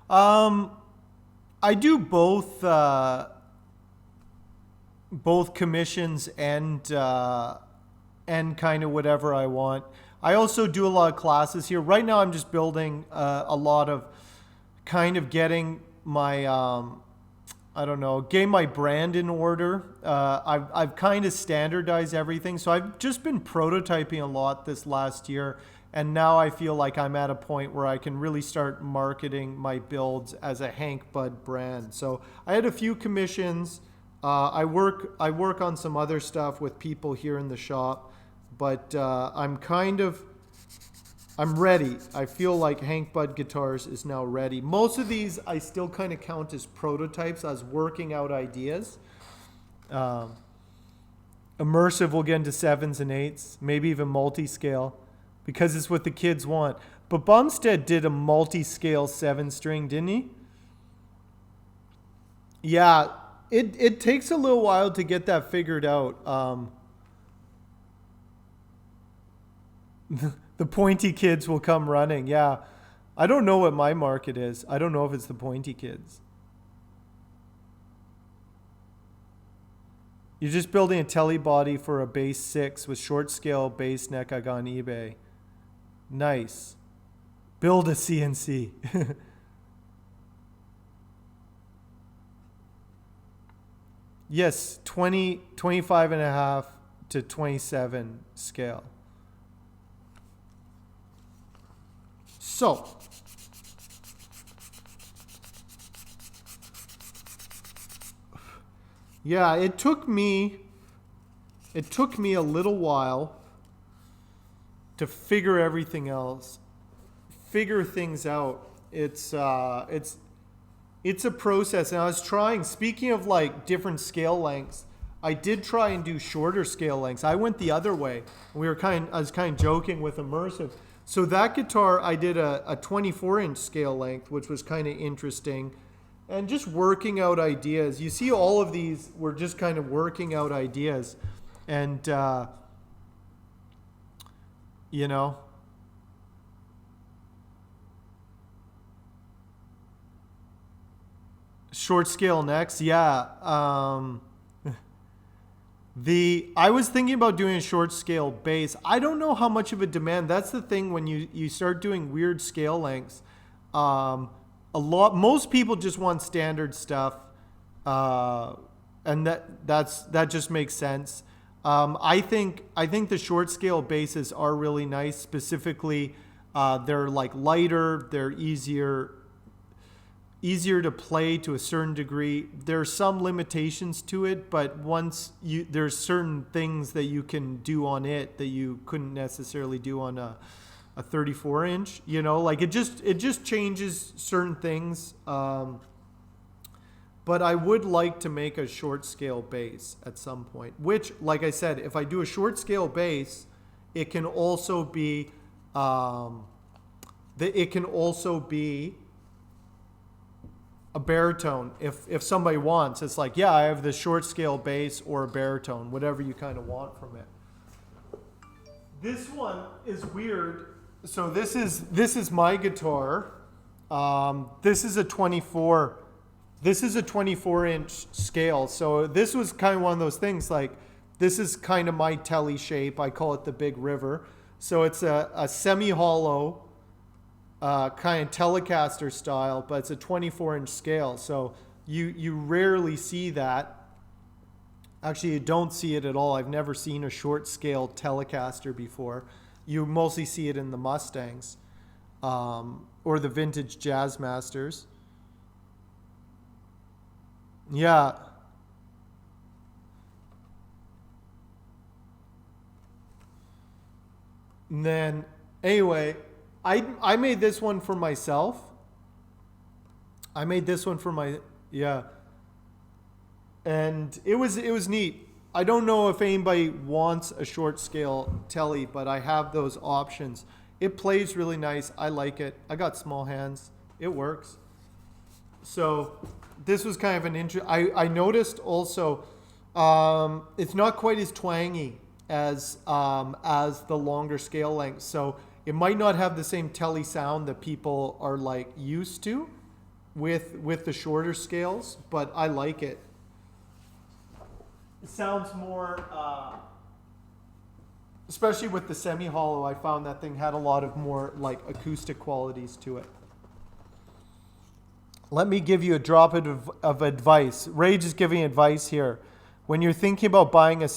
Um, I do both commissions and kind of whatever I want. I also do a lot of classes here. Right now, I'm just building a lot of kind of getting my I don't know, getting my brand in order. I've kind of standardized everything, so I've just been prototyping a lot this last year, and now I feel like I'm at a point where I can really start marketing my builds as a Hank Bud brand. So I had a few commissions. I work on some other stuff with people here in the shop, but I'm ready. I feel like Hank Bud Guitars is now ready. Most of these I still kind of count as prototypes. I was working out ideas. Um, Immersive will get into sevens and eights, maybe even multi-scale, because it's what the kids want. But Bumstead did a multi-scale seven string, didn't he? Yeah, it takes a little while to get that figured out. The pointy kids will come running. Yeah. I don't know what my market is. I don't know if it's the pointy kids. You're just building a telly body for a base 6 with short scale base neck I got on eBay. Nice. Build a CNC. Yes, 20, 25 and a half to 27 scale. So, yeah, it took me a little while to figure things out. It's a process, and I was trying. Speaking of like different scale lengths, I did try and do shorter scale lengths. I went the other way. I was kind of joking with Immersive. So that guitar, I did a 24-inch scale length, which was kind of interesting, and just working out ideas. You see, all of these were just kind of working out ideas, and you know, short scale next. Yeah. The I was thinking about doing a short scale bass. I don't know how much of a demand. That's the thing when you start doing weird scale lengths. Um, most people just want standard stuff, uh, and that just makes sense. I think the short scale basses are really nice. Specifically, they're like lighter. They're easier to play to a certain degree. There's some limitations to it, but there's certain things that you can do on it that you couldn't necessarily do on a 34 inch. Like it just changes certain things. But I would like to make a short scale bass at some point. Which, like I said, if I do a short scale bass, it can also be it can also be a baritone if somebody wants. It's like, yeah, I have the short scale bass or a baritone, whatever you kind of want from it. This one is weird. So this is my guitar. This is a 24. This is a 24-inch scale. So this was kind of one of those things. Like, this is kind of my telly shape. I call it the Big River. So it's a semi-hollow kind of Telecaster style, but it's a 24-inch scale. So you rarely see that. Actually, you don't see it at all. I've never seen a short scale Telecaster before. You mostly see it in the Mustangs, or the vintage Jazzmasters. Yeah. And then anyway, I made this one for myself. I made this one for my yeah, and it was neat. I don't know if anybody wants a short scale telly, but I have those options. It plays really nice. I like it. I got small hands. It works. So this was kind of an I noticed also, it's not quite as twangy as the longer scale length. So it might not have the same telly sound that people are like used to. with the shorter scales, but I like it. It sounds more, especially with the semi-hollow, I found that thing had a lot of more like acoustic qualities to it. Let me give you a drop of advice. Rage is giving advice here. When you're thinking about buying a